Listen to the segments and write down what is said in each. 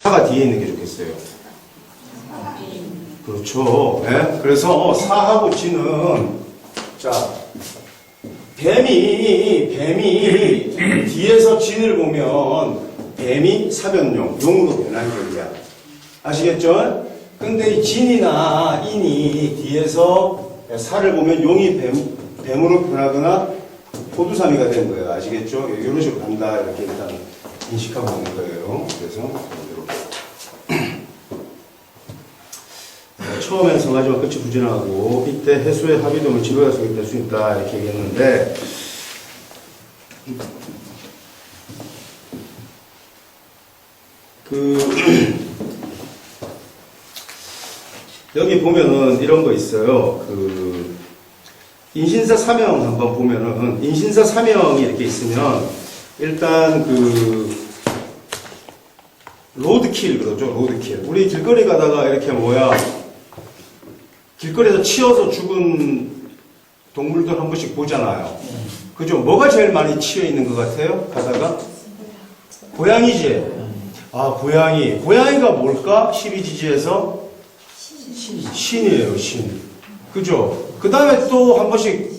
사가 뒤에 있는 게 좋겠어요. 그렇죠. 네? 그래서 사하고 진은, 자, 뱀이 뒤에서 진을 보면 뱀이 사변용, 용으로 변한 격이야. 아시겠죠? 근데 이 진이나 인이 뒤에서 사를 보면 용이 뱀으로 변하거나 호두사미가 된 거예요. 아시겠죠? 이런 식으로 간다. 이렇게 일단 인식하고 있는 거예요. 그래서 이렇게. 처음에는 성하지만 끝이 부진하고 이때 해수의 합의도면 지구가 소개될 수 있다. 이렇게 얘기했는데 여기 보면은 이런 거 있어요. 인신사 사명 한번 보면은 인신사 사명이 이렇게 있으면 일단 로드킬 그러죠. 로드킬. 우리 길거리 가다가 이렇게 길거리에서 치여서 죽은 동물들 한 번씩 보잖아요. 그죠? 뭐가 제일 많이 치여 있는 것 같아요? 가다가? 고양이지? 아, 고양이. 고양이가 뭘까? 12지지에서? 신이에요, 신. 그죠? 그 다음에 또 한 번씩,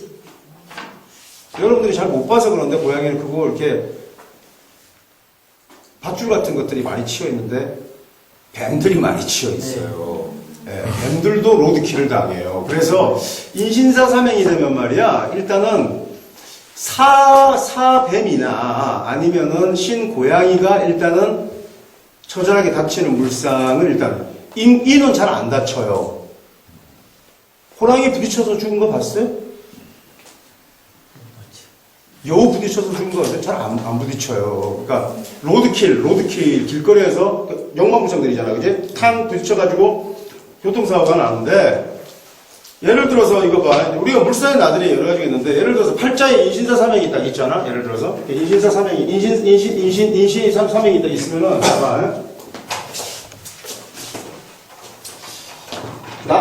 여러분들이 잘 못 봐서 그런데, 고양이는 그거 이렇게, 밧줄 같은 것들이 많이 치여 있는데, 뱀들이 많이 치여 있어요. 네, 뱀들도 로드킬을 당해요. 그래서, 인신사사명이 되면 말이야, 일단은, 사뱀이나 아니면은 신고양이가 일단은 처절하게 다치는 물상을 일단, 인은 잘 안 다쳐요. 호랑이 부딪혀서 죽은 거 봤어요? 여우 부딪혀서 죽은 거 봤어요? 잘 안 부딪혀요. 그러니까 로드킬 길거리에서 영만부상들이잖아, 그지? 탄 부딪혀가지고 교통사고가 나는데 예를 들어서 이거 봐, 우리가 물상에 나들이 여러 가지가 있는데 예를 들어서 팔자에 인신사사명이 딱 있잖아. 예를 들어서 인신사사명이 인신사명이 딱 있으면은 봐봐.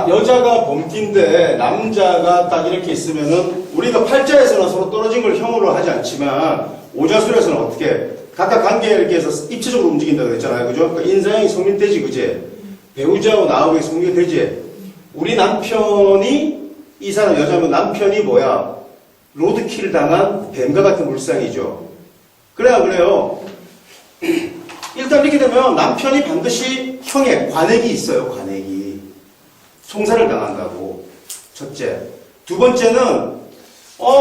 여자가 범띠인데 남자가 딱 이렇게 있으면은 우리가 팔자에서는 서로 떨어진 걸 형으로 하지 않지만 오자술에서는 어떻게 각각 관계에 이렇게 해서 입체적으로 움직인다고 그랬잖아요. 그죠? 그러니까 인사형이 성립되지, 그지? 배우자하고 나하고의 성립되지? 우리 남편이 이 사람 여자면 남편이 뭐야? 로드킬 당한 뱀과 같은 물상이죠. 그래요. 일단 이렇게 되면 남편이 반드시 형의 관액이 있어요. 관액이. 송사를 당한다고. 첫째. 두 번째는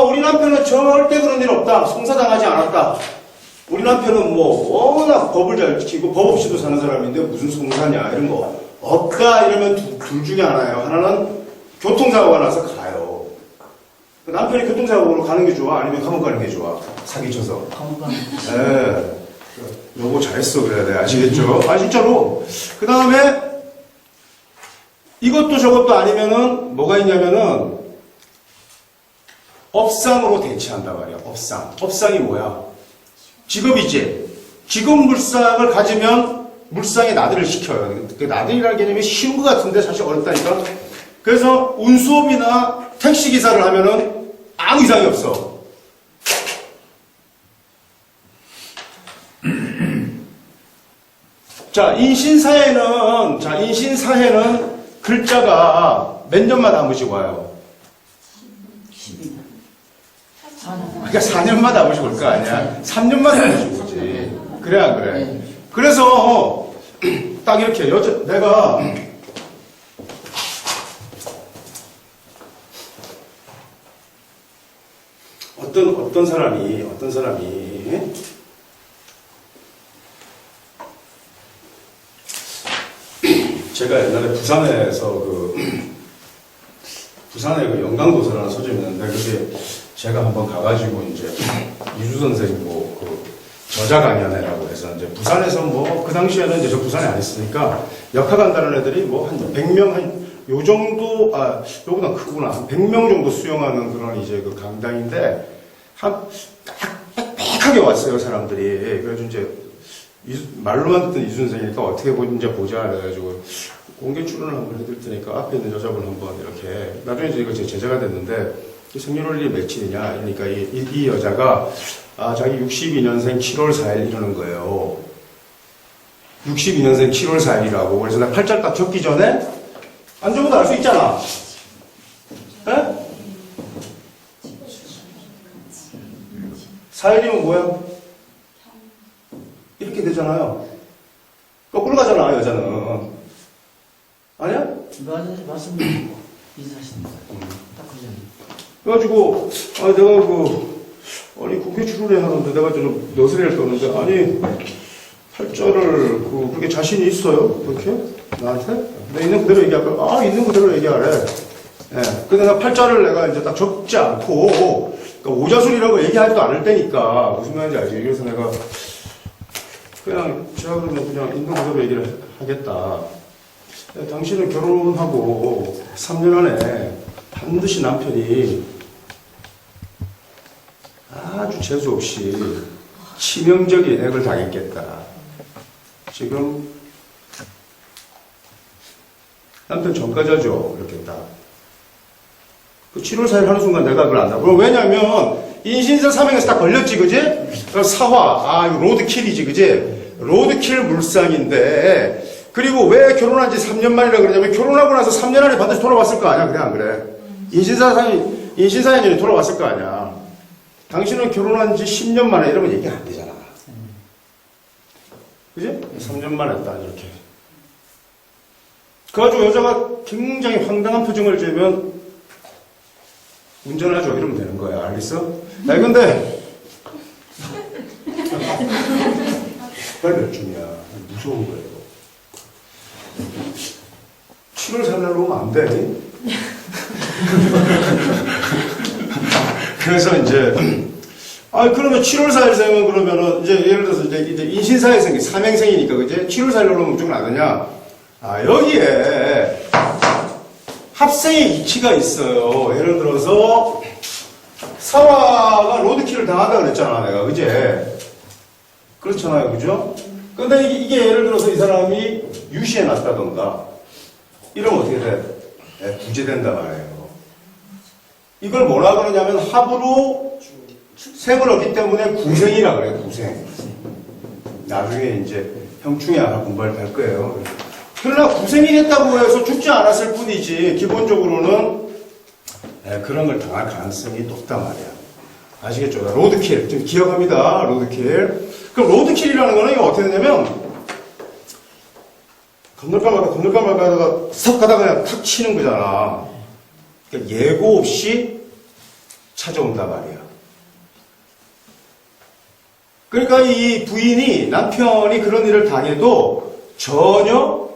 우리 남편은 절대 그런 일 없다. 송사당하지 않았다. 우리 남편은 워낙 법을 잘 지키고 법 없이도 사는 사람인데 무슨 송사냐 이런 거 없다 이러면 둘 중에 하나예요. 하나는 교통사고가 나서 가요. 남편이 교통사고로 가는 게 좋아? 아니면 감옥 가는 게 좋아? 사기쳐서. 감옥 가는 게 좋아. 네. 여보 잘했어 그래야 돼. 아시겠죠? 아 진짜로. 그 다음에 이것도 저것도 아니면은 뭐가 있냐면은 업상으로 대체한다 말이야. 업상이 뭐야? 직업이지. 직업 물상을 가지면 물상에 나들이를 시켜요. 그 나들이라는 개념이 쉬운 것 같은데 사실 어렵다니까. 그래서 운수업이나 택시기사를 하면은 아무 이상이 없어. 자, 인신사회는 글자가 몇 년마다 한 번씩 와요. 12년. 그러니까 4년마다 한 번씩 올 거 아니야. 3년마다 한 번씩 오지. 그래, 안 그래? 그래서 딱 이렇게 내가 어떤 사람이 제가 옛날에 부산에서 부산에 영광도서라는 서점이 있는데 그게 제가 한번 가가지고 이제 이주 선생님 저자 강연회라고 해서 이제 부산에서 그 당시에는 이제 저 부산에 안 있으니까 역학 간다는 애들이 한 100명 요 정도 요보다 크구나. 한 100명 정도 수용하는 그런 이제 강당인데 빽빽하게 왔어요, 사람들이. 그래서 이제 말로만 듣던 이수 선생이니까 어떻게 이제 보자 그래가지고 공개 출연을 한번 해드릴 테니까 앞에 있는 여자분 한번 이렇게 나중에 이제 이거 제 제자가 됐는데 생년월일이 며칠이냐 그러니까 이 여자가 자기 62년생 7월 4일 이러는 거예요. 62년생 7월 4일이라고. 그래서 나 팔자를 딱 적기 전에 안 적어도 알 수 있잖아. 에? 4일이면 뭐야? 이렇게 되잖아요. 거꾸로 가잖아, 여자는. 아니야? 맞습니다. 인사하십니다. 딱 그 전에. 그래가지고, 내가 아니, 국회 출근해 하는데 내가 좀 너스레를 떠는데, 아니, 팔자를, 그렇게 자신이 있어요? 그렇게? 나한테? 내가 있는 그대로 얘기할까? 있는 그대로 얘기하래. 예. 근데 내가 팔자를 내가 이제 딱 적지 않고, 그러니까 오자술이라는 거 얘기하지도 않을 때니까, 무슨 말인지 알지? 그래서 내가, 제가 그러면 그냥 있는 그대로 얘기를 하겠다. 당신은 결혼하고 3년 안에 반드시 남편이 아주 재수없이 치명적인 액을 당했겠다. 지금 남편 전과자죠. 이렇게 딱. 그 7월 4일 하는 순간 내가 그걸 안다. 그럼 왜냐면 인신세 사명에서 딱 걸렸지, 그지? 사화, 이거 로드킬이지, 그지? 로드킬 물상인데, 그리고 왜 결혼한 지 3년 만이라 그러냐면, 결혼하고 나서 3년 안에 반드시 돌아왔을 거 아니야, 그래, 안 그래? 인신사연이 돌아왔을 거 아니야. 당신은 결혼한 지 10년 만에 이러면 얘기 안 되잖아. 그지? 3년 만에 딱 이렇게. 그래가지고 여자가 굉장히 황당한 표정을 지으면, 운전하죠, 이러면 되는 거야. 알겠어? 아니, 근데, 빨리 몇 줌이야. 무서운 거예요. 7월 4일날 오면 안 돼. 그래서 이제, 그러면 7월 4일생은 그러면은, 이제 예를 들어서 이제 인신사회생이, 삼행생이니까, 그지? 7월 4일날 오면 무조건 안 되냐? 여기에 합생의 이치가 있어요. 예를 들어서, 사화가 로드킬을 당한다 그랬잖아, 내가. 그지? 그렇잖아요. 그죠? 근데 이게 예를 들어서 이 사람이 유시해 놨다던가, 이러면 어떻게 돼? 구제된단 말이에요. 이걸 뭐라 그러냐면 합으로 생을 얻기 때문에 구생이라 그래요. 구생. 나중에 이제 형충이 하나 공부할 거예요. 그러나 구생이 됐다고 해서 죽지 않았을 뿐이지 기본적으로는 그런 걸 당할 가능성이 높단 말이야. 아시겠죠? 로드킬. 좀 기억합니다. 로드킬. 그럼 로드킬이라는 거는 이거 어떻게 되냐면 건널까 말까 하다가 싹 가다가 그냥 탁 치는 거잖아. 그러니까 예고 없이 찾아온단 말이야. 그러니까 이 부인이, 남편이 그런 일을 당해도 전혀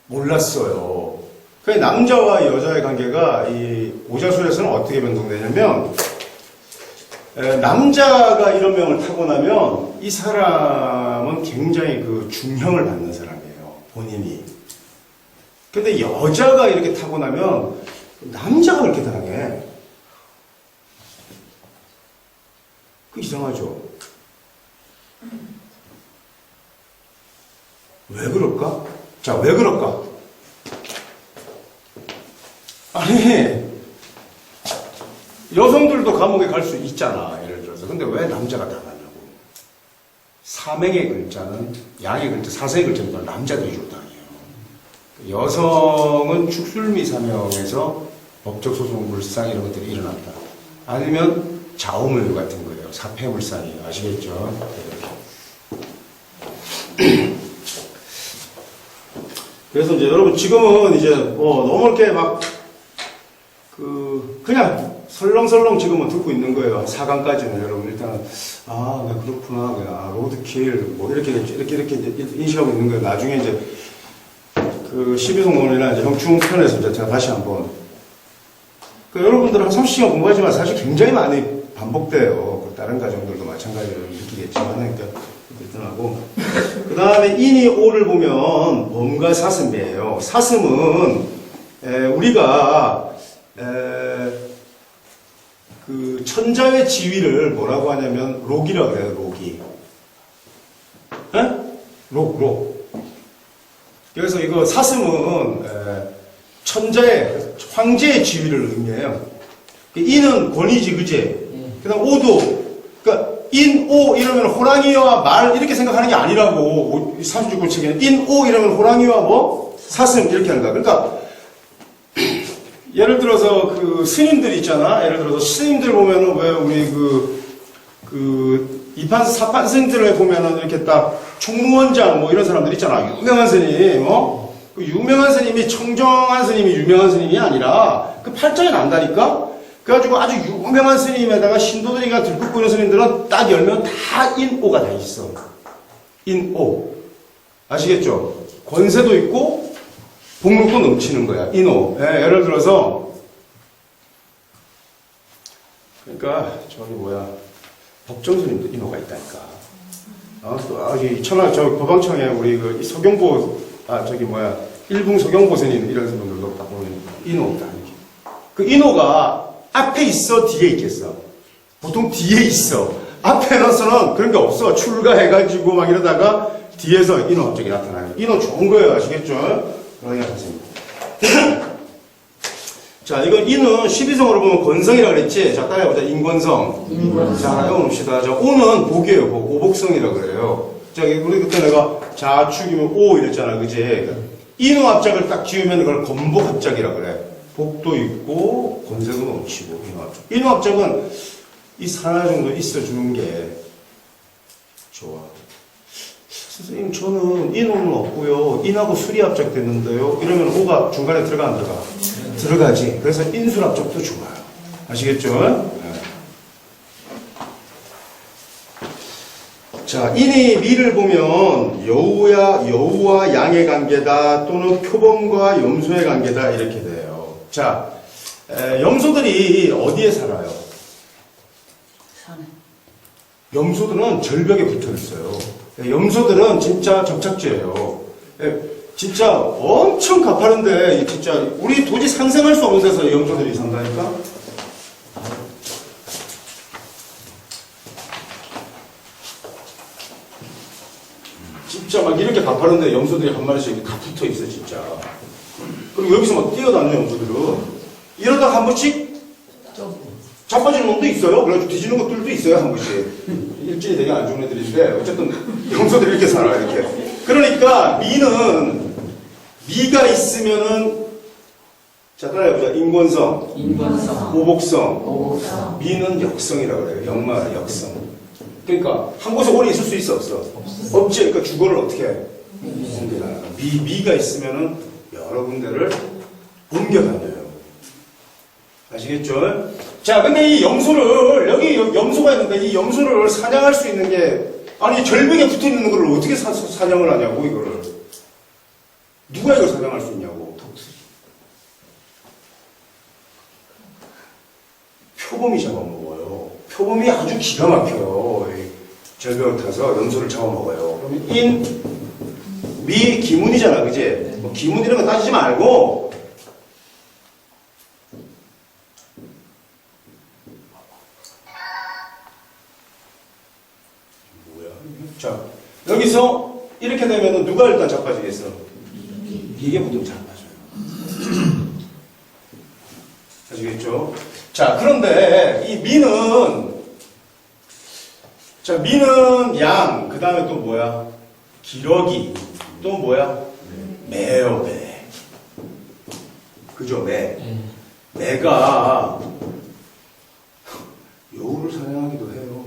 몰랐어요. 그 남자와 여자의 관계가 이 오자술에서는 어떻게 변동되냐면, 남자가 이런 명을 타고 나면 이 사람은 굉장히 그 중형을 받는 사람이에요. 본인이. 근데 여자가 이렇게 타고 나면 남자가 그렇게 당해. 그 이상하죠? 왜 그럴까? 자, 왜 그럴까? 아니, 여성들도 감옥에 갈 수 있잖아, 예를 들어서. 근데 왜 남자가 당하냐고. 사맹의 글자는, 양의 글자, 사세의 글자는 남자들이 주로 당해요. 여성은 축술미사명에서 법적 소송, 물상 이런 것들이 일어났다. 아니면 좌우물 같은 거예요. 사폐물상이. 아시겠죠? 그래서 이제 여러분 지금은 이제 너무 이렇게 막 그냥 설렁설렁 지금은 듣고 있는 거예요. 4강까지는 여러분 일단 네, 그렇구나. 그냥 로드킬 뭐 이렇게 인식하고 있는 거예요. 나중에 이제 그 12성론이나 이제 형충편에서 이제 제가 다시 한번 여러분들 한 30시간 공부하지만 사실 굉장히 많이 반복돼요. 다른 가정들도 마찬가지로 느끼겠지만 그러고 그 다음에 인이 오를 보면 범과 사슴이에요. 사슴은 우리가 그 천자의 지위를 뭐라고 하냐면 록이라고 해요. 록이. 록. 그래서 이거 사슴은 천자의 황제의 지위를 의미해요. 인은 권위지, 그지? 그 다음 오도, 그러니까 인, 오 이러면 호랑이와 말 이렇게 생각하는 게 아니라고. 36권 책에는 인오 이러면 호랑이와 뭐 사슴 이렇게 하는 거야. 그러니까 예를 들어서 그 스님들 있잖아. 예를 들어서 스님들 보면은 왜 우리 이판 사판 스님들을 보면은 이렇게 딱 총무원장 뭐 이런 사람들 있잖아. 유명한 스님, 그 유명한 스님이 청정한 스님이 유명한 스님이 아니라 그 팔자에 난다니까. 그래가지고 아주 유명한 스님에다가 신도들이가 들끓고 있는 스님들은 딱 열면 다 인오가 다 있어. 인오. 아시겠죠? 권세도 있고 복禄도 넘치는 거야. 인오. 예, 예를 들어서 그러니까 저기 뭐야 법정스님도 인오가 있다니까. 이 법왕청에 우리 그 서경보 저기 뭐야 일붕 서경보 스님 이런 분들도 딱 보면 인오다 이렇게. 그 인오가 앞에 있어 뒤에 있겠어? 보통 뒤에 있어. 앞에 나서는 그런 게 없어. 출가해가지고 막 이러다가 뒤에서 인호 갑자기 나타나요. 인호 좋은 거예요. 아시겠죠? 그러냐 하십니다. 자, 이건 인은 12성으로 보면 권성이라고 그랬지? 자, 따라해보자. 인권성. 자, 이거 봅시다. 자, 오는 복이에요. 복. 오복성이라고 그래요. 자, 우리 그때 내가 자축이면 오 이랬잖아. 그지? 인호 합작을 딱 지으면 그걸 건복 합작이라고 그래. 복도 있고 권세도 넘치고 인호 합작. 인호 합작은 이 하나 정도 있어주는 게 좋아. 선생님 저는 인호는 없고요. 인하고 수리 합작 됐는데요. 이러면 오가 중간에 들어가 안 들어가? 들어가지. 그래서 인술 합작도 좋아요. 아시겠죠? 네. 자, 인이 미를 보면 여우와 양의 관계다 또는 표범과 염소의 관계다 이렇게 돼요. 자, 염소들이 어디에 살아요? 산에. 염소들은 절벽에 붙어 있어요. 염소들은 진짜 접착제예요. 진짜 엄청 가파른데 진짜 우리 도저히 상상할 수 없는 데서 염소들이 산다니까. 진짜 막 이렇게 가파른데 염소들이 한 마리씩 이렇게 다 붙어 있어 진짜. 그리고 여기서 막 뛰어다녀 염소들은. 이러다 한 번씩 자빠지는 놈도 있어요. 그래가지고 뒤지는 것들도 있어요, 한 번씩. 일진이 되게 안 좋은 애들인데, 어쨌든, 염소들이 이렇게 살아, 이렇게. 그러니까, 미가 있으면은, 자, 따라해보자. 인권성, 오복성, 미는 역성이라고 그래요. 역마, 역성. 그러니까, 한 곳에 오래 있을 수 있어, 없어? 없지. 그러니까 주거를 어떻게 해? 옮겨나가. 미가 있으면은, 여러 군데를 옮겨 다녀요. 아시겠죠? 자, 근데 이 염소를, 여기 염소가 있는데 이 염소를 사냥할 수 있는 게, 아니, 절벽에 붙어 있는 거를 어떻게 사냥을 하냐고, 이거를. 누가 이걸 사냥할 수 있냐고. 표범이 잡아먹어요. 표범이 아주 기가 막혀요. 절벽을 타서 염소를 잡아먹어요. 그러면 미, 기문이잖아, 그지? 뭐 기문 이런 거 따지지 말고, 자, 여기서 이렇게 되면 누가 일단 자빠지겠어? 이게 보통 자빠져요. 아시겠죠? 자, 그런데 이 미는 양, 그 다음에 또 뭐야? 기러기, 또 뭐야? 매요, 매. 그죠, 매. 매가 여우를 사냥하기도 해요.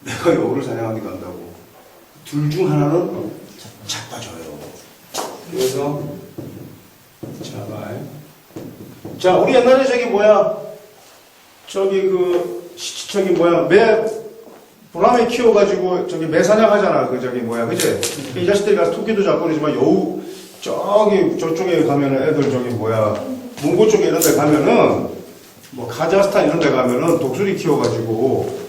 내가 여우를 사냥하기도 한다고. 둘 중 하나는 자빠져요. 그래서 자, 우리 옛날에 매 보라매 키워가지고 매 사냥하잖아. 그지? 이 자식들이 가서 토끼도 잡고 그러지만 여우 저쪽에 가면은 애들 몽고 쪽에 이런 데 가면은 뭐 카자흐스탄 이런 데 가면은 독수리 키워가지고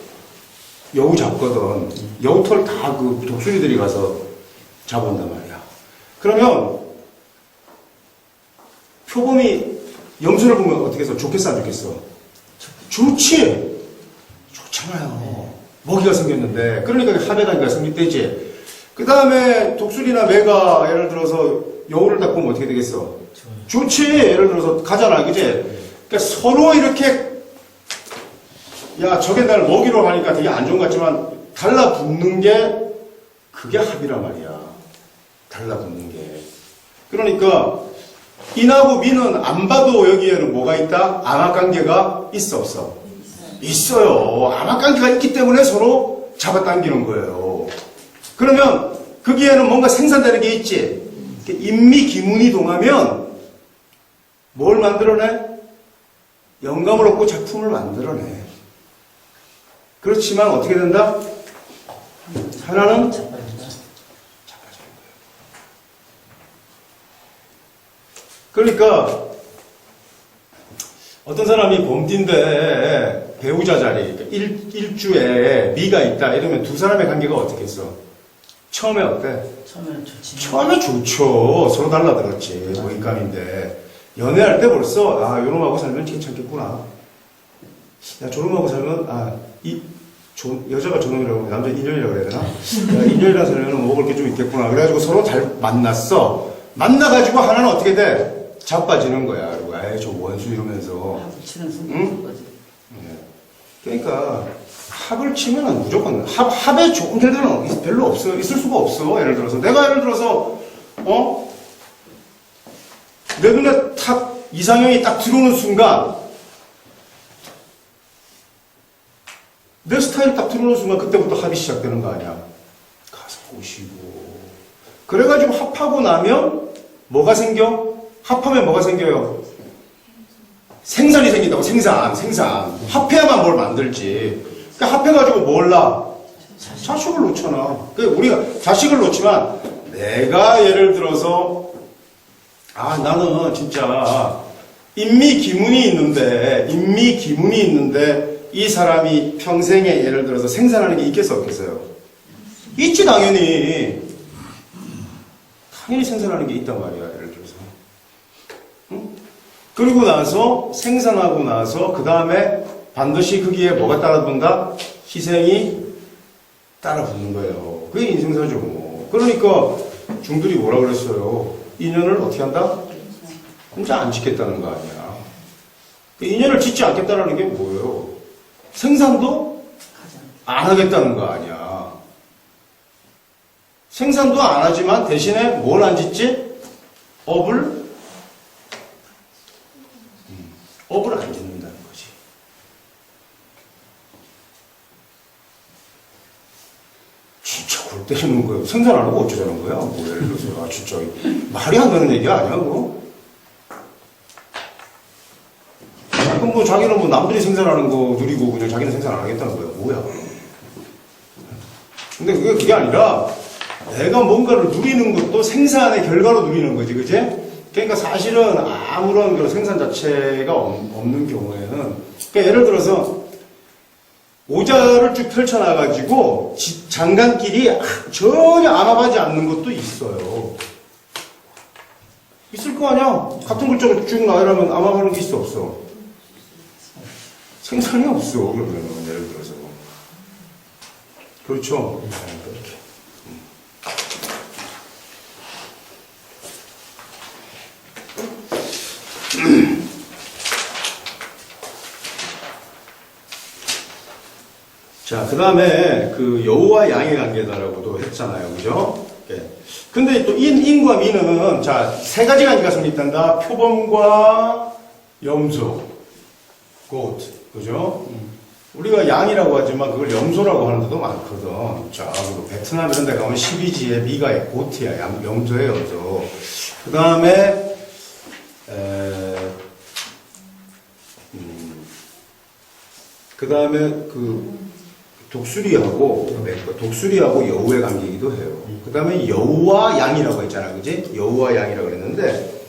여우 잡거든. 여우털 다 그 독수리들이 가서 잡아온단 말이야. 그러면 표범이 염소를 보면 어떻게 해서 좋겠어 안 좋겠어? 좋지. 좋잖아요. 먹이가 생겼는데. 그러니까 하배가니까 성립되지. 그 다음에 독수리나 매가 예를 들어서 여우를 딱 보면 어떻게 되겠어? 좋지. 예를 들어서 가잖아. 그지? 그러니까 서로 이렇게 야, 저게 날 먹이로 하니까 되게 안 좋은 것 같지만 달라붙는 게 그게 합이란 말이야. 달라붙는 게. 그러니까 인하고 미는 안 봐도 여기에는 뭐가 있다? 암합관계가 있어 없어? 있어요. 암합관계가 있기 때문에 서로 잡아당기는 거예요. 그러면 거기에는 뭔가 생산되는 게 있지. 인미 기문이 동하면 뭘 만들어내? 영감을 얻고 작품을 만들어내. 그렇지만 어떻게 된다? 하나는 자빠진다. 자빠지는 거예요. 그러니까 어떤 사람이 범띠인데 배우자 자리, 그러니까 일주에 미가 있다 이러면 두 사람의 관계가 어떻겠어? 처음에 어때? 처음에는 좋지. 처음에 좋죠. 서로 달라들었지. 모임감인데. 연애할 때 벌써, 아, 요놈하고 살면 괜찮겠구나. 야, 저놈하고 살면, 여자가 저놈이라고, 남자 인연이라고 그래야 되나? 야, 인연이라 살면 먹을 게 좀 있겠구나. 그래가지고 서로 잘 만났어. 만나가지고 하나는 어떻게 돼? 자빠지는 거야. 그리고, 아이, 저 원수 이러면서. 합을 치는 순간 응? 거지. 그러니까, 합을 치면은 무조건, 합에 좋은 결과는 별로 없어. 있을 수가 없어. 예를 들어서. 내가 예를 들어서, 내 눈에 탁 이상형이 딱 들어오는 순간 내 스타일이 딱 들어오는 순간 그때부터 합이 시작되는 거 아니야. 가서 보시고 그래가지고 합하고 나면 뭐가 생겨? 합하면 뭐가 생겨요? 생산이 생긴다고. 생산 합해야만 뭘 만들지. 그러니까 합해가지고 뭘 낳아? 자식을 놓잖아. 그러니까 우리가 자식을 놓지만 내가 예를 들어서 나는 진짜 인미기문이 있는데 이 사람이 평생에 예를 들어서 생산하는 게 있겠어 없겠어요? 있지 당연히 생산하는 게 있단 말이야. 예를 들어서 응? 그리고 나서 생산하고 나서 그 다음에 반드시 거기에 뭐가 따라붙는다? 희생이 따라붙는 거예요. 그게 인생사죠. 그러니까 중들이 뭐라 그랬어요? 인연을 어떻게 한다? 혼자 안 짓겠다는 거 아니야. 인연을 짓지 않겠다는 게 뭐예요? 생산도 안 하겠다는 거 아니야. 생산도 안 하지만 대신에 뭘 안 짓지? 업을 안 짓는다는 거지. 진짜 골 때리는 거예요. 생산 안 하고 어쩌자는 거야? 뭐 예를 들어서 진짜 말이 안 되는 얘기 아니야 그거? 그럼 뭐 자기는 뭐 남들이 생산하는 거 누리고 그냥 자기는 생산 안 하겠다는 거야. 뭐야? 근데 그게 아니라 내가 뭔가를 누리는 것도 생산의 결과로 누리는 거지, 그지? 그러니까 사실은 아무런 그런 생산 자체가 없는 경우에는, 그러니까 예를 들어서 오자를 쭉 펼쳐놔가지고 장관끼리 전혀 암합하지 않는 것도 있어요. 있을 거 아니야? 같은 글자가 쭉 나열하면 암합하는 게 있어 없어? 생산이 없어. 그러면 예를 들어서 그렇죠. 이렇게. 자, 그 다음에 그 여우와 양의 관계다라고도 했잖아요. 그죠? 예. 근데 또 인과 미는, 자, 세 가지 관계가 성립된다. 표범과 염소. 곧. 그죠? 우리가 양이라고 하지만 그걸 염소라고 하는 데도 많거든. 자, 그리고 베트남 이런 데 가면 12지에 미가 고트야. 염소예요, 염소. 그 다음에, 그 다음에 독수리하고 여우의 관계이기도 해요. 그 다음에 여우와 양이라고 했잖아. 그지? 여우와 양이라고 그랬는데,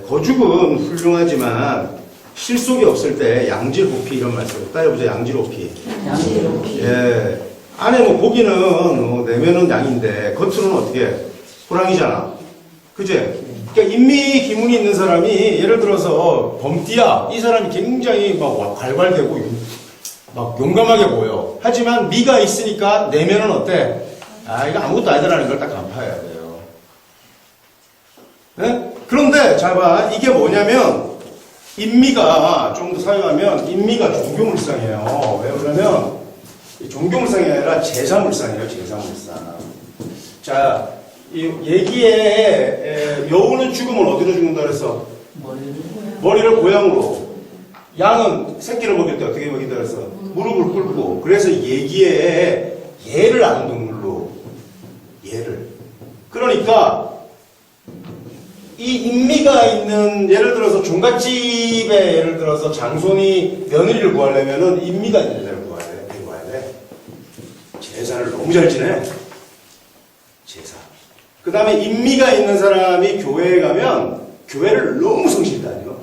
거죽은 훌륭하지만, 실속이 없을 때 양질호피 이런 말 써요. 따져보자. 양질호피. 예. 안에 뭐 고기는 내면은 양인데 겉으로는 어떻게 호랑이잖아. 그제? 그러니까 인미 기문이 있는 사람이 예를 들어서 범띠야. 이 사람이 굉장히 막 괄괄대고 막 용감하게 보여. 하지만 미가 있으니까 내면은 어때? 이거 아무것도 아니다라는 걸 딱 간파해야 돼요. 네? 그런데 잘 봐. 이게 뭐냐면 인미가 좀 더 사용하면 인미가 조교물상이에요. 왜 그러면 종교물상이 아니라 제사물상이에요. 제사물상. 자, 이 얘기에 여우는 죽으면 어디로 죽는다 그랬어? 머리를 고향으로. 양은 새끼를 먹일 때 어떻게 먹인다 그랬어? 무릎을 꿇고. 그래서 얘기에 예를 아는 동물로. 예를. 그러니까 이 인미가 있는, 예를 들어서 종갓집에 예를 들어서 장손이 며느리를 구하려면은 인미가 있는 여자를 구해야 돼. 제사를 너무 잘 지내. 제사. 그 다음에 인미가 있는 사람이 교회에 가면 교회를 너무 성실히 다녀.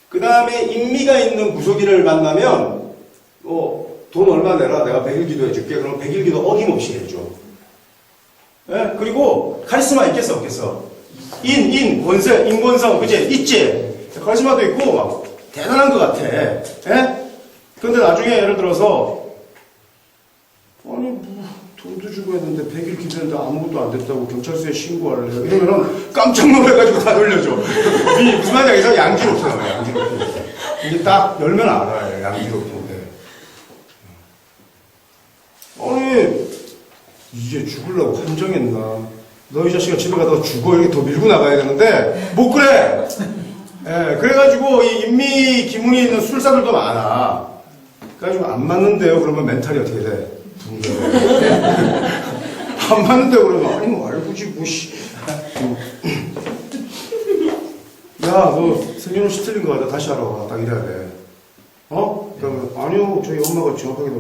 그 다음에 인미가 있는 무속인을 만나면 돈 얼마 내라, 내가 100일 기도해줄게. 그럼 100일 기도 어김없이 해줘. 예? 그리고 카리스마 있겠어 없겠어? 권세, 인권성, 그치? 있지? 카리스마도 있고 막 대단한 것 같아. 예? 근데 나중에 예를 들어서 아니 돈도 주고 했는데 100일 기도했는데 아무것도 안 됐다고 경찰서에 신고할래. 이러면은 깜짝 놀래가지고 다 돌려줘. 무슨 말인지 알겠어? 양지롭게 나와요. 양지롭게. 이게 딱 열면 알아요. 양지롭게. 아니 이제 죽으려고 환정했나? 너 이 자식아 집에 가다가 죽어. 이렇게 더 밀고 나가야 되는데 못 그래. 예, 그래가지고 이 인미 기문이 있는 술사들도 많아. 그래가지고 안 맞는데요. 그러면 멘탈이 어떻게 돼? 붕괴. 안 맞는데요. 그러면 아니 뭐 알고지 뭐 씨. 야, 너 생년월일 틀린 거 같아. 다시 알아봐. 딱 이래야 돼. 그러면 아니요. 저희 엄마가 정확하게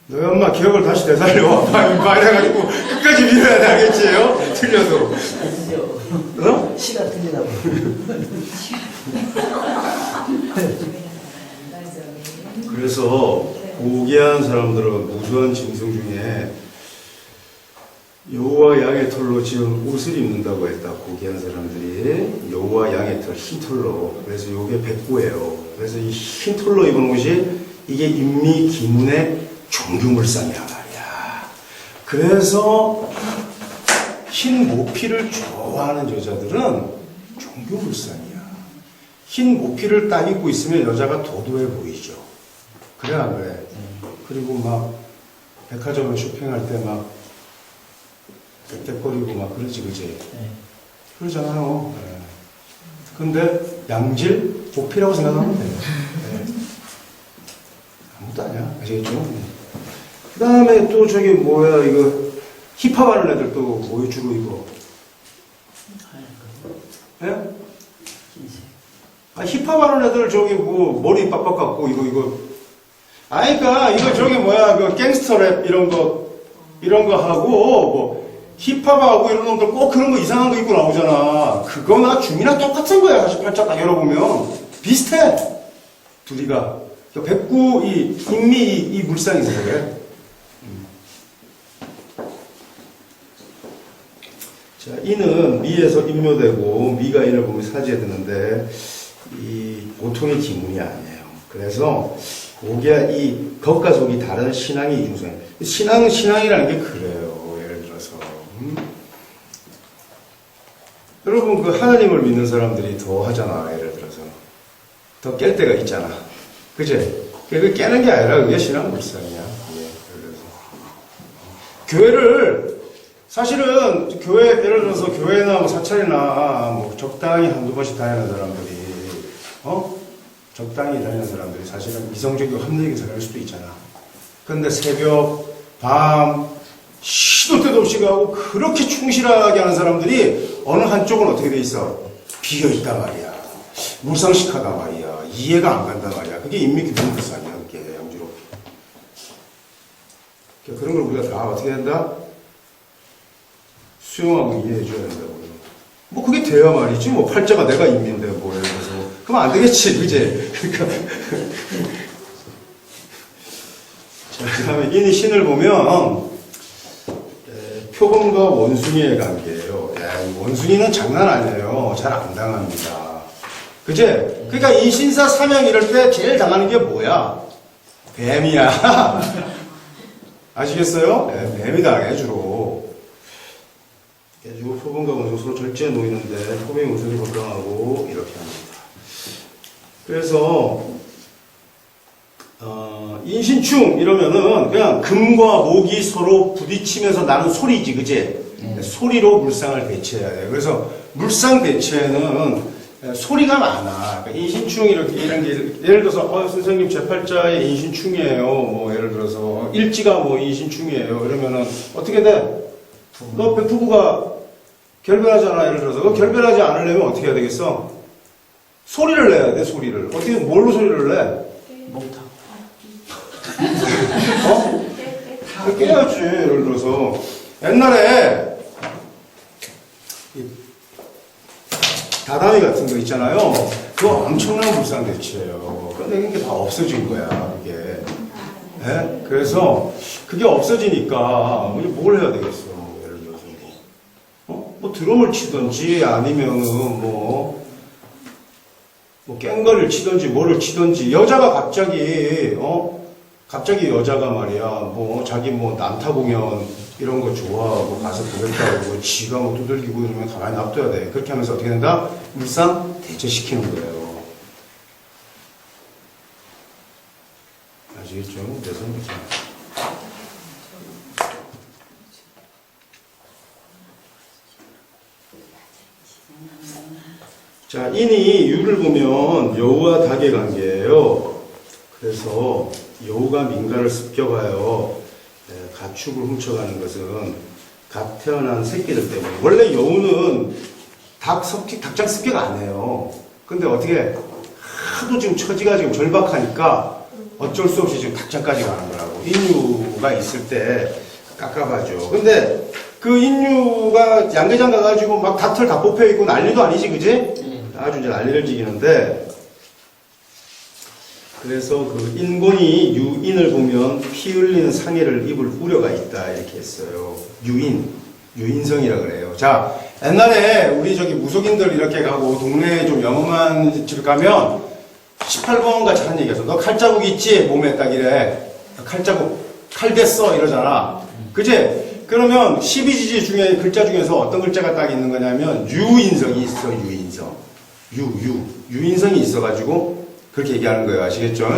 너희 엄마 기억을 다시 되살려. 아빠 이래가지고 끝까지 밀어야 돼. 알겠지요? 틀려도. 시가 틀리다고. 그래서 고귀한 사람들은 무수한 짐승 중에 여우와 양의 털로 지은 옷을 입는다고 했다. 고귀한 사람들이 여우와 양의 털, 흰 털로. 그래서 이게 백구예요. 그래서 이 흰 털로 입은 옷이 이게 인미 기문의 종교물상이란 말이야. 그래서 흰 모피를 좋아하는 여자들은 종교물상이야. 흰 모피를 딱 입고 있으면 여자가 도도해 보이죠. 그래 안 그래? 그리고 막 백화점에 쇼핑할 때 막 떽떽거리고 막 그러지, 그지? 그러잖아요. 네. 근데 양질 모피라고 생각하면 돼요. 네. 아무것도 아니야. 아시겠죠? 그 다음에 또 저기 뭐야 이거 힙합 하는 애들 또 뭐 주로 입어? 예? 힙합 하는 애들 저기 뭐 머리 빡빡 깎고 이거 그러니까 이거 저기 뭐야 그 갱스터 랩 이런 거 하고 뭐 힙합하고 이런 놈들 꼭 그런 거 이상한 거 입고 나오잖아. 그거나 줌이나 똑같은 거야. 사실 팔짝 딱 열어보면 비슷해. 둘이가. 백구 인미 이 물상이 그래. 자, 이는 미에서 인묘되고 미가 인을 보면 사지에 드는데 이 보통의 기문이 아니에요. 그래서 고기야 이 겉과 속이 다른 신앙의 이중성. 신앙이라는 게 그래요. 예를 들어서 여러분 그 하나님을 믿는 사람들이 더 하잖아. 예를 들어서 더 깰 때가 있잖아. 그치? 그 깨는 게 아니라 그게 신앙물상이야. 예, 교회를 사실은 교회 예를 들어서 교회나 뭐 사찰이나 뭐 적당히 한두 번씩 다니는 사람들이 적당히 다니는 사람들이 사실은 이성적이고 합리적인 사람일 수도 있잖아. 근데 새벽, 밤, 시도 때도 없이 가고 그렇게 충실하게 하는 사람들이 어느 한쪽은 어떻게 돼 있어? 비어있단 말이야. 물상식하단 말이야. 이해가 안 간단 말이야. 그게 인미기본물상이야. 그게 양지로. 그런 걸 우리가 다 어떻게 한다? 수용하고 이해해줘야 된다고. 뭐 그게 돼야 말이지. 뭐 팔자가 내가 인미인데 뭐 예를 들어서. 그럼 안 되겠지. 그지? 그러니까. 자, 그 다음에 이 신을 보면 표범과 원숭이의 관계예요. 원숭이는 장난 아니에요. 잘 안 당합니다. 그제? 그러니까 이 신사 사명 이럴 때 제일 당하는 게 뭐야? 뱀이야. 아시겠어요? 네, 뱀이 당해 주로. 주로 표범과 원숭이 서로 절제해 놓이는데 표범이 원숭이 건강하고 이렇게 합니다. 그래서 인신충 이러면은 그냥 금과 목이 서로 부딪히면서 나는 소리지, 그지? 소리로 물상을 대체해야 돼. 그래서 물상 대체는 소리가 많아. 그러니까 인신충 이런 게 예를 들어서 선생님 제 팔자에 인신충이에요. 뭐 예를 들어서 일지가 뭐 인신충이에요. 이러면은 어떻게 돼? 너 부부가 결별하잖아. 예를 들어서 너 결별하지 않으려면 어떻게 해야 되겠어? 소리를 내야 돼. 소리를 어떻게 뭘로 소리를 내? 목탁. 깨야지. 예를 들어서 옛날에 다다미 같은 거 있잖아요. 그거 엄청난 물상대치예요. 근데 이게 다 없어진 거야, 이게. 네? 그래서 그게 없어지니까 뭘 해야 되겠어? 예를 들어서 뭐 드럼을 치든지 아니면은 뭐 깽가리를 치든지 뭐를 치든지 여자가 갑자기 여자가 말이야 자기 난타 공연 이런 거 좋아하고 가서 보겠다고 지가 두들기고 이러면 가만히 놔둬야 돼. 그렇게 하면서 어떻게 된다? 물상 대체시키는 거예요. 아시겠죠? 그래서 자, 인이 유를 보면 여우와 닭의 관계예요. 그래서 여우가 민가를 습격하여 가축을 훔쳐가는 것은 갓 태어난 새끼들 때문에. 원래 여우는 닭장 습격 안 해요. 근데 어떻게 하도 지금 처지가 지금 절박하니까 어쩔 수 없이 지금 닭장까지 가는 거라고. 인유가 있을 때 깝깝하죠. 근데 그 인유가 양계장 가가지고 막 닭털 다 뽑혀있고 난리도 아니지, 그지? 아주 이제 난리를 지기는데, 그래서 그 인곤이 유인을 보면 피 흘리는 상해를 입을 우려가 있다 이렇게 했어요. 유인성이라 그래요. 자, 옛날에 우리 저기 무속인들 이렇게 가고 동네에 좀 영험한 집 가면 18번 같이 하는 얘기였어. 너 칼자국 있지? 몸에 딱 이래. 칼자국, 칼 됐어 이러잖아. 그치? 그러면 12지지 중에 글자 중에서 어떤 글자가 딱 있는 거냐면 유인성이 있어. 유인성이 있어가지고 그렇게 얘기하는 거예요. 아시겠죠?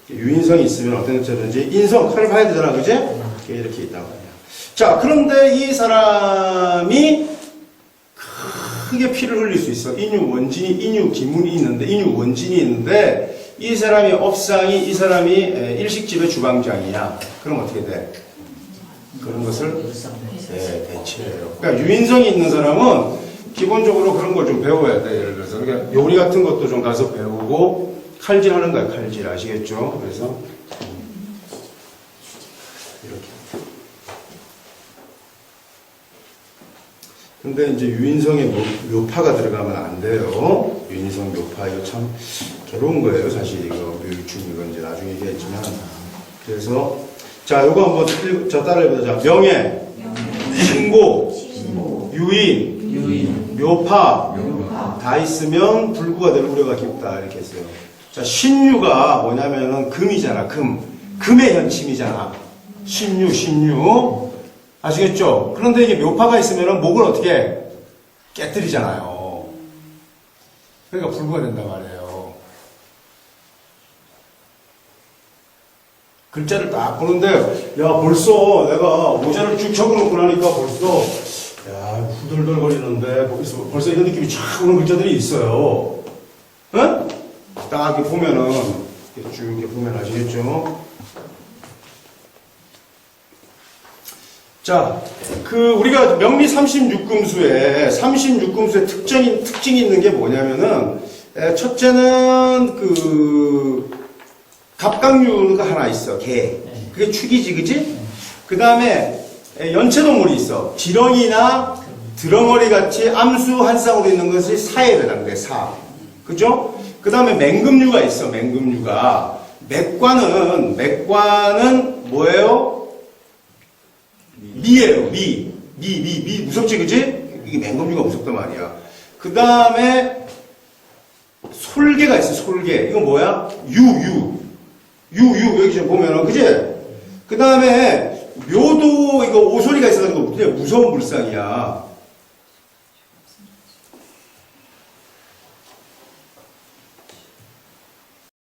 유인성이 있으면 어떤 글자든지 인성, 칼을 봐야 되잖아. 그지? 이렇게 있단 말이야. 자, 그런데 이 사람이 크게 피를 흘릴 수 있어. 인유 원진이, 인유 기문이 있는데, 인유 원진이 있는데, 이 사람이 업상이, 이 사람이 일식집의 주방장이야. 그럼 어떻게 돼? 그런 것을 대체해요. 그러니까 유인성이 있는 사람은 기본적으로 그런 걸 좀 배워야 돼. 예를 들어서 그러니까 요리 같은 것도 좀 가서 배우고 칼질 하는 거야. 칼질 아시겠죠? 그래서 이렇게. 근데 이제 유인성에 묘파가 들어가면 안 돼요. 유인성 묘파 이거 참 괴로운 거예요. 사실 이거 묘유충 이건 이제 나중에 얘기했지만. 그래서 자 요거 한번 따라해보자. 명예, 신고, 유인, 묘파 다 있으면 불구가 될 우려가 깊다 이렇게 했어요. 자, 신유가 뭐냐면은 금이잖아. 금의 현침이잖아. 신유 아시겠죠? 그런데 이게 묘파가 있으면은 목을 어떻게 깨뜨리잖아요. 그러니까 불구가 된단 말이에요. 글자를 딱 보는데 야 벌써 내가 모자를 쭉 적어놓고 나니까 벌써 야, 후덜덜거리는데, 벌써 이런 느낌이 쫙 오는 글자들이 있어요. 응? 딱 이렇게 보면은, 쭉 이렇게 보면 아시겠죠? 자, 우리가 명리 36금수에 특징이 있는 게 뭐냐면은, 첫째는 갑각류가 하나 있어, 개. 그게 축이지, 그지? 그 다음에, 연체동물이 있어. 지렁이나 드렁어리 같이 암수 한 쌍으로 있는 것이 사에 해당돼, 사. 그죠? 그 다음에 맹금류가 있어, 맹금류가. 맥과는 뭐예요? 미예요, 미. 무섭지, 그지? 이게 맹금류가 무섭단 말이야. 그 다음에 솔개가 있어, 솔개. 이건 뭐야? 여기 지금 보면은, 그지? 그 다음에 묘도 이거 오소리가 있어가지고 무서운 불상이야.